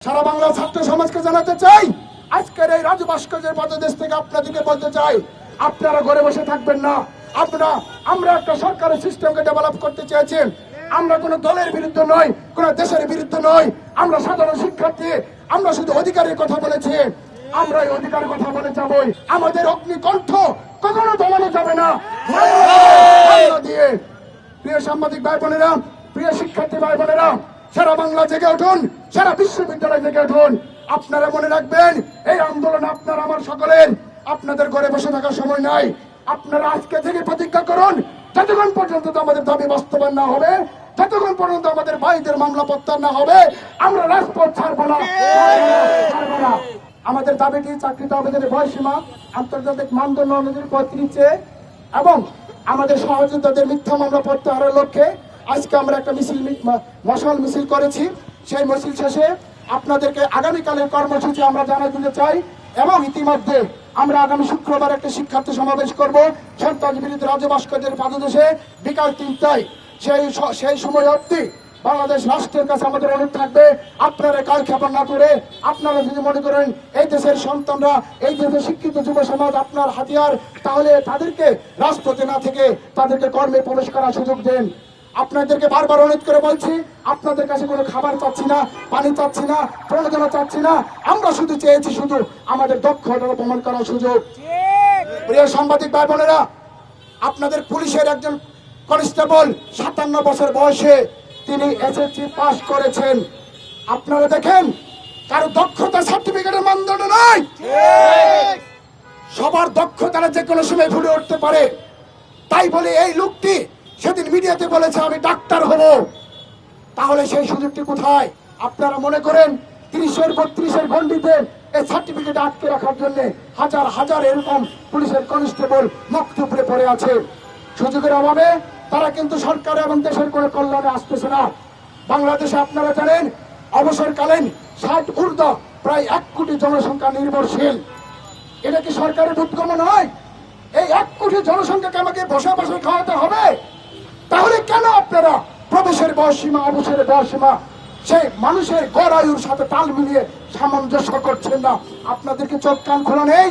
সারা বাংলা ছাত্র সমাজকে জানাতে চাই, আজকের এই রাজু ভাস্কর্যের পদদেশ থেকে আপনাদেরকে বলতে চাই, আপনারা ঘরে বসে থাকবেন না। আমরা একটা সরকারের সিস্টেমকে ডেভেলপ করতে চেয়েছি। আমরা কোনো দলের বিরুদ্ধে নই, কোন দেশের বিরুদ্ধে নই। আমরা সাধারণ শিক্ষার্থী, আমরা শুধু অধিকারের কথা বলেছি। আমরা এই অধিকারের কথা বলে যাবই। আমাদের অগ্নিকণ্ঠ কখনো দমানো যাবে না। দিয়ে প্রিয় সাংবাদিক ভাই বোনেরা, প্রিয় শিক্ষার্থী ভাই বোনেরা, সারা বাংলা জেগে উঠুন, সারা বিশ্ববিদ্যালয় জেগে উঠুন। আপনারা মনে রাখবেন, এই আন্দোলন আপনার আমার সকলের। আপনাদের ঘরে বসে থাকার সময় নাই। আপনারা আজকে থেকে প্রতিজ্ঞা করুন, যতক্ষণ পর্যন্ত আমাদের দাবি বাস্তবায়ন না হবে, যতক্ষণ পর্যন্ত আমাদের ভাইদের মামলা প্রত্যাহার না হবে, আমরা রাজপথ ছাড়বো না। আমাদের দাবিটি চাকরিতে আবেদনের বয়সীমা আন্তর্জাতিক মানদণ্ড অনুযায়ী 35 এবং আমাদের সহযোদ্ধাদের মিথ্যা মামলা প্রত্যাহারের লক্ষ্যে আজকে আমরা একটা মশাল মিছিল করেছি। সেই মিছিল শেষে আপনাদেরকে আগামীকালের কর্মসূচি আমরা জানিয়ে দিতে চাই এবং ইতিমধ্যে আমরা আগামী শুক্রবার একটা শিক্ষার্থী সমাবেশ করব সন্ত্রাস বিরোধী রাজু ভাস্কর্যের পাদদেশে বিকাল 3টায়। সেই সময় অবধি বাংলাদেশ রাষ্ট্রের কাছে আমাদের অনুরোধ থাকবে, আপনারা কাল ক্ষেপণ না করে, আপনারা যদি মনে করেন এই দেশের সন্তানরা, এই দেশের শিক্ষিত যুব সমাজ আপনার হাতিয়ার, তাহলে তাদেরকে রাজপথে না থেকে তাদেরকে কর্মে প্রবেশ করার সুযোগ দেন। আপনাদেরকে বারবার অনুরোধ করে বলছি, আপনাদের কাছে কোনো খাবার চাচ্ছি না, পানি চাচ্ছি না, প্রণোদনা চাচ্ছি না। আমরা শুধু চেয়েছি শুধু আমাদের দক্ষতা প্রমাণ করার সুযোগ। প্রিয় সাংবাদিক ভাই বোনেরা, আপনাদের পুলিশের একজন কনস্টেবল 57 বছর বয়সে তিনি এসএসসি পাস করেছেন। আপনারা দেখেন, কারো দক্ষতা সার্টিফিকেটের মানদণ্ড নাই। সবার দক্ষতা যে কোনো সময় ফুটে উঠতে পারে। তাই বলে এই লোকটি সেদিন মিডিয়াতে বলেছে আমি ডাক্তার হব, তাহলে সেই সুযোগটি কোথায়? আপনারা মনে করেন 30-32 গণ্ডিতে এই সার্টিফিকেট আটকে রাখার জন্য হাজার হাজার এরকম পুলিশের কনস্টেবল মুখটুপড়ে পড়ে আছে। সুযোগের অভাবে তারা কিন্তু সরকার এবং দেশের কোনো কল্যাণে আসতেছে না। বাংলাদেশে আপনারা জানেন, অবসরকালীন 60 ঊর্ধ্ব প্রায় 1 কোটি জনসংখ্যা নির্ভরশীল। এটা কি সরকারের উদ্গম নয়? এই 1 কোটি জনসংখ্যাকে আমাকে বসে বসে খাওয়াতে হবে? তাহলে কেন আপনারা প্রবেশের বয়সীমা, অবসরের বয়সীমা সেই মানুষের গড় আয়ুর সাথে তাল মিলিয়ে সামঞ্জস্য করছেন না? আপনাদেরকে চোখ কান খোলা নেই?